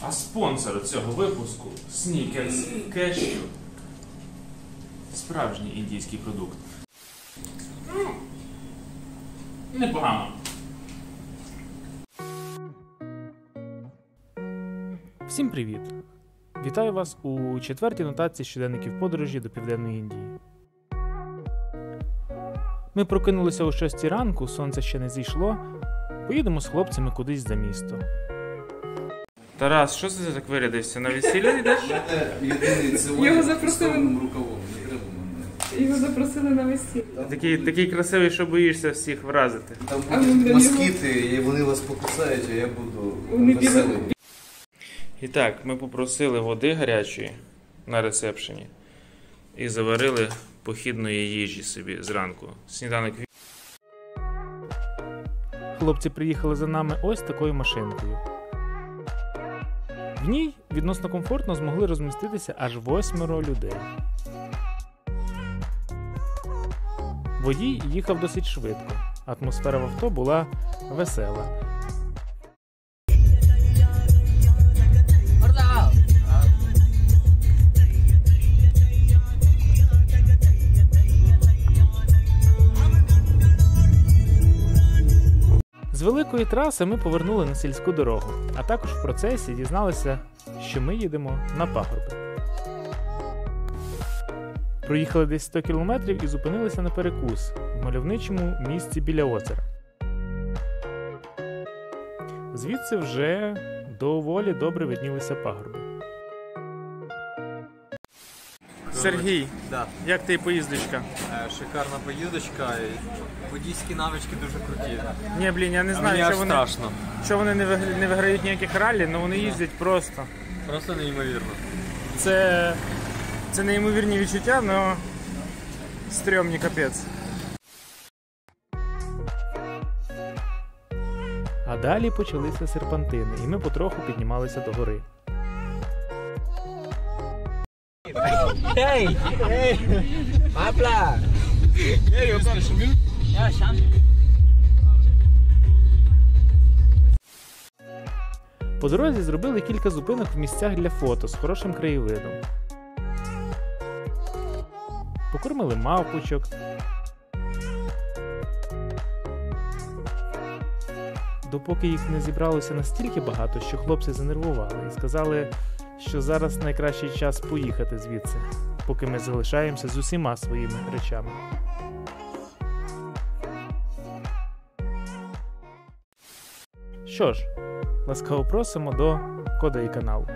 А спонсор цього випуску – Snickers Cashew. Справжній індійський продукт. Непогано. Всім привіт! Вітаю вас у 4-й нотації щоденників подорожі до Південної Індії. Ми прокинулися о 6 ранку, сонце ще не зійшло. Поїдемо з хлопцями кудись за місто. Тарас, що це так вирядився? На весілля йдеш? Його запросили. Його запросили на весілля. Такий красивий, що боїшся всіх вразити. Там будуть москіти, і вони вас покусають, а я буду веселий. І так, ми попросили води гарячої на ресепшені і заварили похідної їжі собі зранку. Сніданок. Хлопці приїхали за нами ось такою машинкою. В ній відносно комфортно змогли розміститися аж 8 людей. Водій їхав досить швидко. Атмосфера в авто була весела. З великої траси ми повернули на сільську дорогу, а також в процесі дізналися, що ми їдемо на пагорби. Проїхали десь 100 кілометрів і зупинилися на перекус в мальовничому місці біля озера. Звідси вже доволі добре виднілися пагорби. Сергій, Да. як ти поїздочка? Шикарна поїздочка, водійські навички дуже круті. Ні, блін, я не знаю, що вони не виграють ніяких раллі, але вони їздять просто. Просто неймовірно. Це неймовірні відчуття, але стрьомні капець. А далі почалися серпантини, і ми потроху піднімалися до гори. Hey! Hey! Mapla! Hey, you got some milk? Yeah, Sham. По дорозі зробили кілька зупинок в місцях для фото з хорошим краєвидом. Покормили мавпочок. Допоки їх не зібралося настільки багато, що хлопці занервували і сказали, що зараз найкращий час поїхати звідси, поки ми залишаємося з усіма своїми речами. Що ж, ласкаво просимо до Кодаї каналу.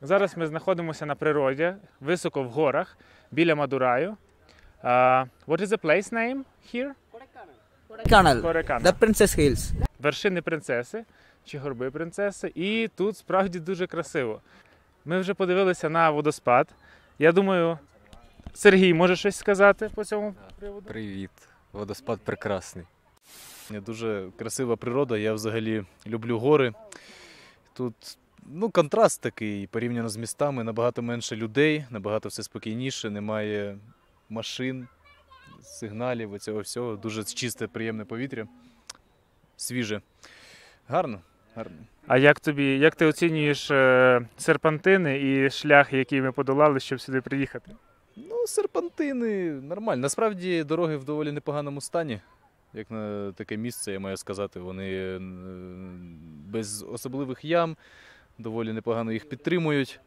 Зараз ми знаходимося на природі, високо в горах, біля Мадураю. What is the place name here? Kodaikanal. The Princess Hills. Вершини принцеси, чи горби принцеси. І тут справді дуже красиво. Ми вже подивилися на водоспад. Я думаю, Сергій може щось сказати по цьому приводу? Привіт. Водоспад прекрасний. Дуже красива природа, я взагалі люблю гори. Тут контраст такий, порівняно з містами, набагато менше людей, набагато все спокійніше, немає машин, сигналів, оцього всього. Дуже чисте, приємне повітря, свіже. Гарно, гарно. А як ти оцінюєш серпантини і шлях, який ми подолали, щоб сюди приїхати? Серпантини нормально. Насправді дороги в доволі непоганому стані. Як на таке місце, я маю сказати, вони без особливих ям, доволі непогано їх підтримують.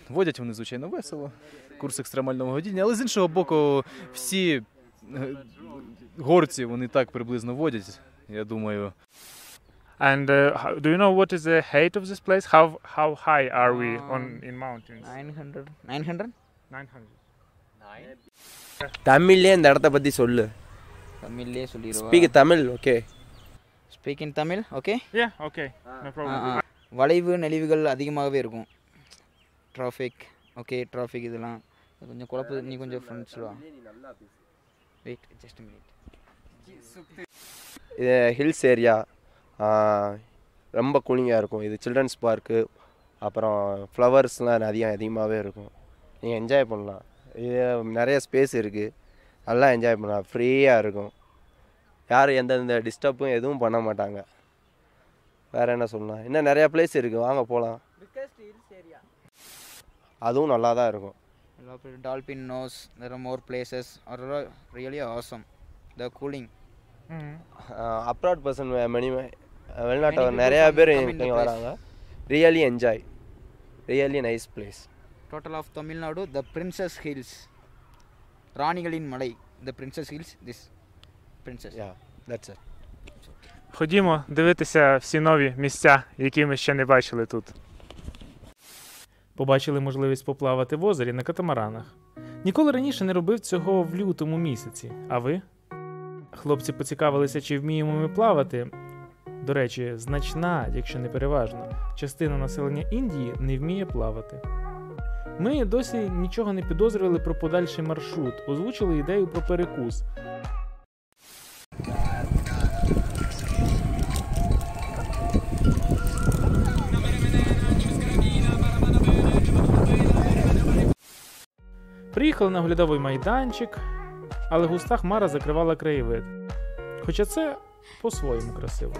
Водять вони, звичайно, весело, курс екстремального водіння, але з іншого боку, всі горці вони так приблизно водять, я думаю. And do you know what is the height of this place? How high are we in mountains? 900. 900? 900. தமிழ்லே இந்த இடத்த பற்றி சொல்லு. தமிழ்லே சொல்லிடுவா. Speak Tamil, okay. Speak in Tamil, okay? Yeah, okay. No problem. வளைவு நெளிவுகள் அதிகமாகவே இருக்கும். டிராஃபிக், ஓகே, டிராஃபிக் இதெல்லாம் கொஞ்சம் குழப்பது. நீ கொஞ்சம் ஃப்ரெண்ட்ஸ் வா. Wait just a minute. இது ஹில்ஸ் ஏரியா, ரொம்ப கூலிங்காக இருக்கும். இது சில்ட்ரன்ஸ் பார்க்கு, அப்புறம் ஃப்ளவர்ஸ்லாம் அதிகமாகவே இருக்கும். நீங்கள் என்ஜாய் பண்ணலாம். இது நிறைய ஸ்பேஸ் இருக்குது, நல்லா என்ஜாய் பண்ணலாம். ஃப்ரீயாக இருக்கும், யாரும் எந்தெந்த டிஸ்டர்பும் எதுவும் பண்ண மாட்டாங்க. வேறு என்ன சொல்லலாம், இன்னும் நிறையா பிளேஸ் இருக்குது, வாங்க போகலாம். அதுவும் நல்லா தான் இருக்கும். Dolphin Nose, there are more places are really awesome. The cooling. Abroad person வெளிநாட்டவர் நிறையா பேர் இங்கே வராங்க. Really enjoy, really nice place. Total of Tamil Nadu, the Princess Hills. ராணிகளின் மலை, the Princess Hills, this princess. Yeah, that's it. Ходімо дивитися всі нові місця, які ми ще не бачили тут. Побачили можливість поплавати в озері на катамаранах. Ніколи раніше не робив цього в лютому місяці. А ви? Хлопці поцікавилися, чи вміємо ми плавати. До речі, значна, якщо не переважно, частина населення Індії не вміє плавати. Ми досі нічого не підозрювали про подальший маршрут, озвучили ідею про перекус. Приїхали на оглядовий майданчик, але густа хмара закривала краєвид. Хоча це по-своєму красиво.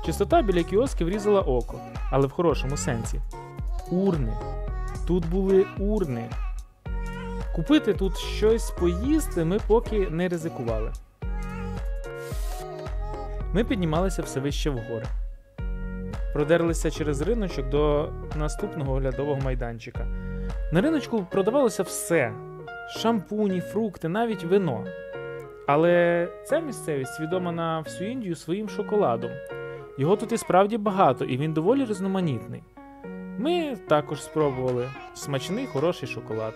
Чистота біля кіосків різала око, але в хорошому сенсі. Урни. Тут були урни. Купити тут щось поїсти ми поки не ризикували. Ми піднімалися все вище вгори. Продерлися через риночок до наступного оглядового майданчика. На риночку продавалося все – шампуні, фрукти, навіть вино. Але ця місцевість відома на всю Індію своїм шоколадом. Його тут і справді багато, і він доволі різноманітний. Ми також спробували смачний, хороший шоколад.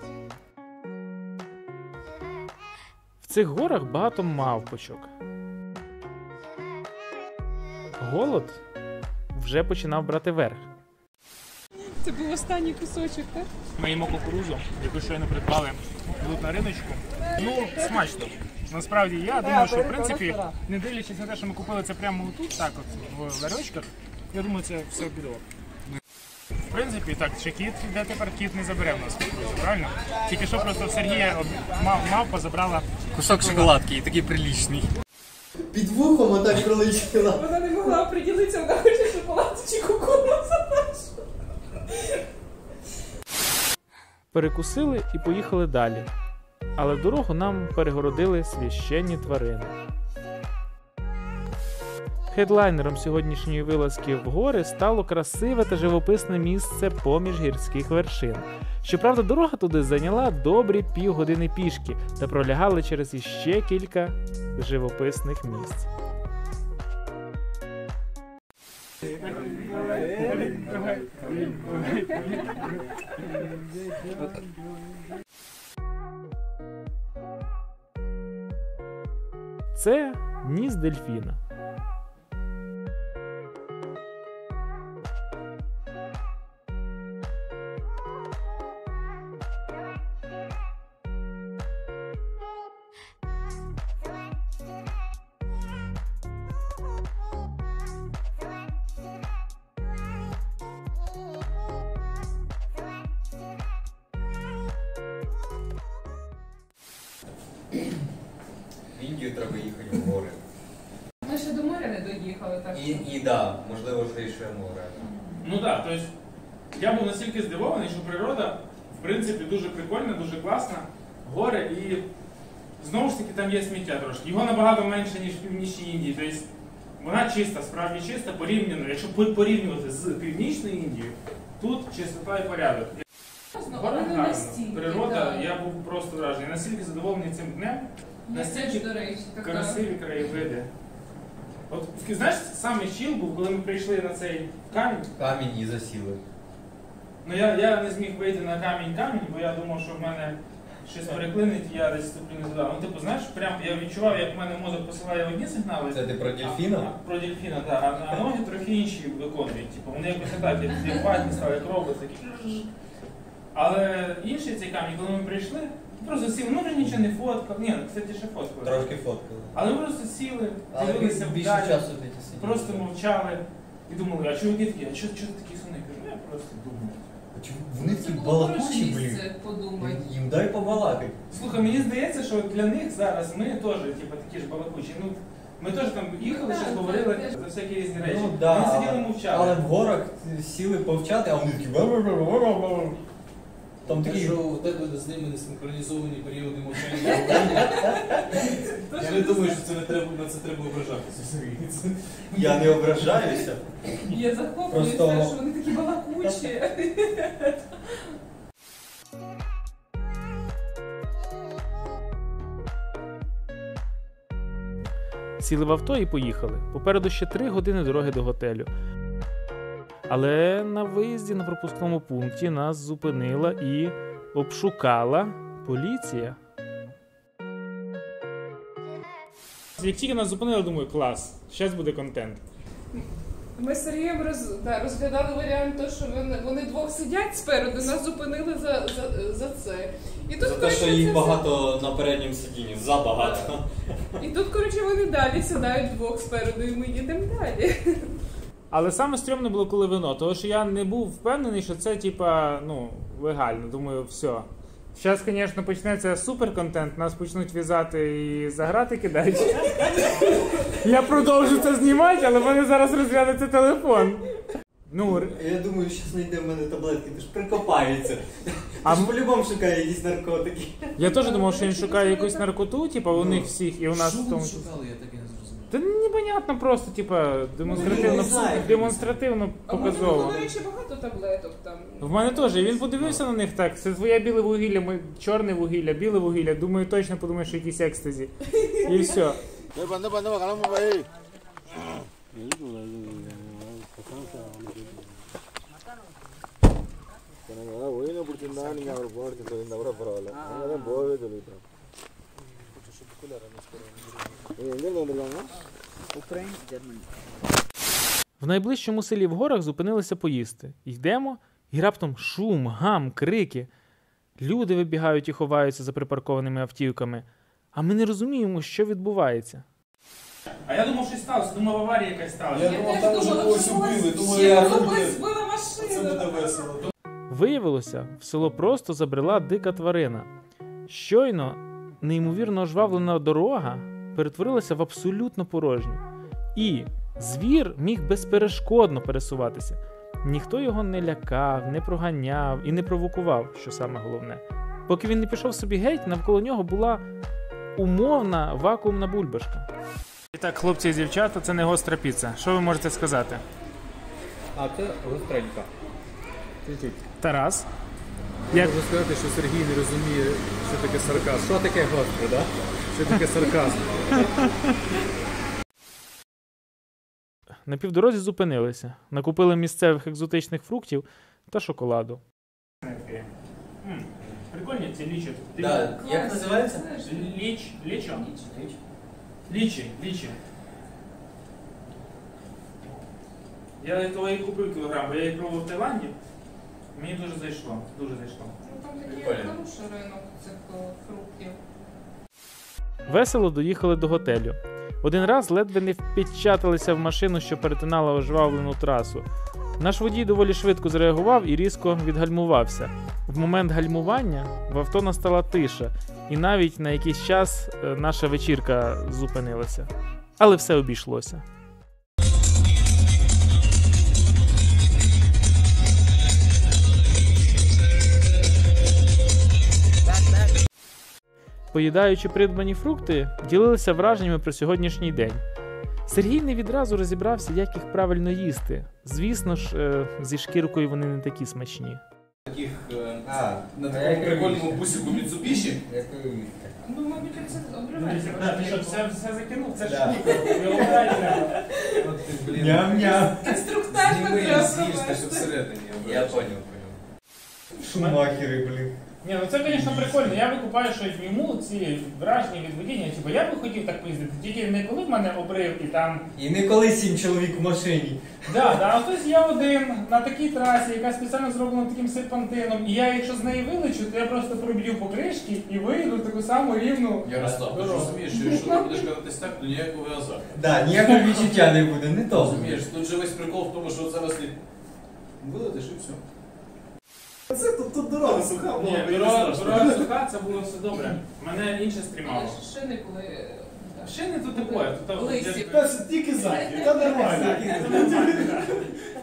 В цих горах багато мавпочок. Голод вже починав брати верх. Це був останній кусочок, так? Ми їмо кукурудзу, яку щойно придбали тут на риночку. Ну, смачно. Насправді, я думаю, що, в принципі, не дивлячись на те, що ми купили це прямо тут, так от, в ларьочках, я думаю, це все піде. В принципі, так, ще кіт, де тепер кіт не забере в нас кукурудзу, правильно? Тільки що просто в Сергія мавпа забрала Кусок шоколадки і такий приличний. Під вухом отак пролетіла. Вона не могла приділитися, вона хоче шоколад чи кукурудзу нашу. Перекусили і поїхали далі. Але дорогу нам перегородили священні тварини. Хедлайнером сьогоднішньої вилазки в гори стало красиве та живописне місце поміж гірських вершин. Щоправда, дорога туди зайняла добрі півгодини пішки та пролягали через іще кілька живописних місць. Це ніс дельфіна. В Індію треба їхати в гори. Ми ще до моря не доїхали, так? І да, можливо, ще море. Ну так, тобто я був настільки здивований, що природа, в принципі, дуже прикольна, дуже класна. Гори і знову ж таки там є сміття трошки. Його набагато менше, ніж в Північній Індії. Тобто вона чиста, справді чиста, порівняно. Якщо порівнювати з Північною Індією, тут чистота і порядок. Гора гарна, природа, я був просто вражений. Я настільки задоволений цим днем, настільки до речі, красиві краєвиди. От знаєш, саме чіл був, коли ми прийшли на цей камінь. Камінь і засіли. Ну я не зміг вийти на камінь, бо я думав, що в мене щось переклинить, і я десь ступлю не туди. Ну, типу, знаєш, прям я відчував, як в мене мозок посилає одні сигнали. Це ти про дельфіна? Про дельфіна, так. А ноги трохи інші виконують. Типу, вони якось не так, як ватні стали, як робот, такі. Але інший цей камінь, коли ми прийшли, просто сіли, ну вже нічого не фоткав. Ні, кстати, ще фоткали. Трошки фоткали. Але ми просто сіли, Але дивилися більше вдалі, часу десь сиділи. просто мовчали і думали, а чуваки такі, а чого ти такі сумні? Кажу, я просто думаю. Вони такі балакучі, блін. Подумай. Їм дай побалакати. Слухай, мені здається, що для них зараз ми теж типу, такі ж балакучі. Ну, ми теж там їхали, щось говорили за всякі різні речі. Ну, да, Ми сиділи мовчали. Але в горах сіли повчати, а вони такі там такі. Якщо у тебе з ними не синхронізовані періоди мовчання, я не думаю, що на це треба ображатися, Сергій. Я не ображаюся. Я захоплююся, Просто- що вони такі балакучі. Сіли в авто і поїхали. Попереду ще 3 години дороги до готелю. Але на виїзді на пропускному пункті нас зупинила і обшукала поліція. Як тільки нас зупинили, думаю, клас, зараз буде контент. Ми з Сергієм розглядали варіант, то, що вони двох сидять спереду, нас зупинили за це. І тут, За те, коротше, що це їх все- багато на передньому сидінні, забагато. І тут, коротше, вони далі сідають двох спереду, і ми їдемо далі. Але саме стрьомне було, коли вино, тому що я не був впевнений, що це, типа, ну, легально. Думаю, все. Зараз, звісно, почнеться суперконтент, нас почнуть в'язати і за грати кидають. Я продовжу це знімати, але в мене зараз розглянеться телефон. Ну, Я думаю, що знайде в мене таблетки, ти ж прикопається. А Ти ж по-любому шукає якісь наркотики. я теж думав, що він шукає якусь наркоту, типа, у них всіх, і у нас Що в ви тому. шукали, я так і не зрозумів. Та непонятно просто, типа, демонстративно, не знаю. демонстративно А в мене було, показово. до речі, багато таблеток там. В мене теж. І він подивився на них так. Це твоє біле вугілля, чорне вугілля, біле вугілля. Думаю, точно подумаєш, що якісь екстазі. І все. Україна, Германія. В найближчому селі в горах зупинилися поїсти. Йдемо, і раптом шум, гам, крики. Люди вибігають і ховаються за припаркованими автівками. А ми не розуміємо, що відбувається. А я думав, щось сталося. Думав, аварія якась сталася. Я думав, там вже когось убили, думаю, Ще я когось роблю. збила Це машина. буде весело. Виявилося, в село просто забрела дика тварина. Щойно неймовірно ожвавлена дорога перетворилася в абсолютно порожню. І звір міг безперешкодно пересуватися. Ніхто його не лякав, не проганяв і не провокував, що саме головне. Поки він не пішов собі геть, навколо нього була умовна вакуумна бульбашка. І так, хлопці і дівчата, це не гостра піца. Що ви можете сказати? А це гостренька. Тарас? Я можу сказати, що Сергій не розуміє, що таке сарказм. Що таке гостре, да? Що таке сарказм? На півдорозі зупинилися, накупили місцевих екзотичних фруктів та шоколаду. Прикольні ці лічі. Да. Як називається? Лічо? Лічі. Я того і купив кілограм, бо я їх пробував в Таїланді. Мені дуже зайшло. Ну, там такий Прикольно. хороший ринок цих фруктів. Весело доїхали до готелю. Один раз ледве не впечаталися в машину, що перетинала ожвавлену трасу. Наш водій доволі швидко зреагував і різко відгальмувався. В момент гальмування в авто настала тиша, і навіть на якийсь час наша вечірка зупинилася. Але все обійшлося. Поїдаючи придбані фрукти, ділилися враженнями про сьогоднішній день. Сергій не відразу розібрався, як їх правильно їсти. Звісно ж, зі шкіркою вони не такі смачні. На такому прикольному бусику Mitsubishi. Ну, мабуть, це обривається. Да, ти що, все закинув? Це ж штука. Його брати треба. От ти, блін. Ням-ням. Інструктаж Зніми треба і з'їж те, що провести. всередині. Я понял. Шумахери, блін. Ні, ну це, звісно, прикольно. Я викупаю, що йому ці враження від водіння, типу, я би хотів так поїздити, тільки не коли в мене обрив і там. І не коли 7 чоловік в машині. Да, а хтось я один на такій трасі, яка спеціально зроблена таким серпантином, і я, якщо з неї вилечу, то я просто проб'ю покришки і вийду в таку саму рівну. Ярослав, ти ж розумієш, що якщо ти будеш кататись так, то ніякого азарту. Да, ніякого відчуття не буде, не то. Розумієш, тут же весь прикол в тому, що от зараз ти вилетиш і все. Це тут дорога суха, Ні, дорога суха, це було все добре. Мене інше Але стрімало. ж шини були... Шини тут такое, тут Лисі. Це тільки ззаді, та нормально.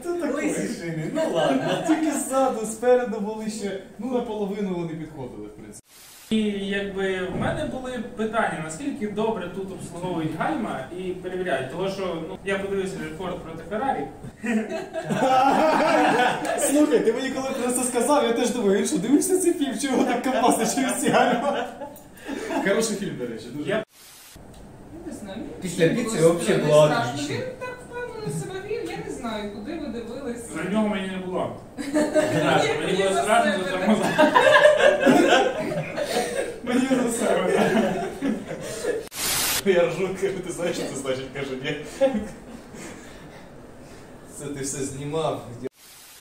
Це таке. шини, Ну ладно, тільки ззаду, спереду були ще, ну наполовину вони підходили, в принципі. І якби в мене були питання, наскільки добре тут обслуговують гальма і перевіряють. Того що ну, я подивився Ford проти Феррарі. Слухай, ти мені коли просто сказав, я теж думаю, він що, дивишся цей фільм, чого так компасно через ці гальма? Хороший фільм, до речі, дуже. Я не знаю. мені Після було піци страшно. взагалі було Страшно. отлично. Він так впевнено себе вів, я не знаю, куди ви дивились. За нього мені не було. Мені було страшно за тому. Мені за себе. Я ржу, кажу, ти знаєш, що це значить? Каже, ні. Це ти все знімав,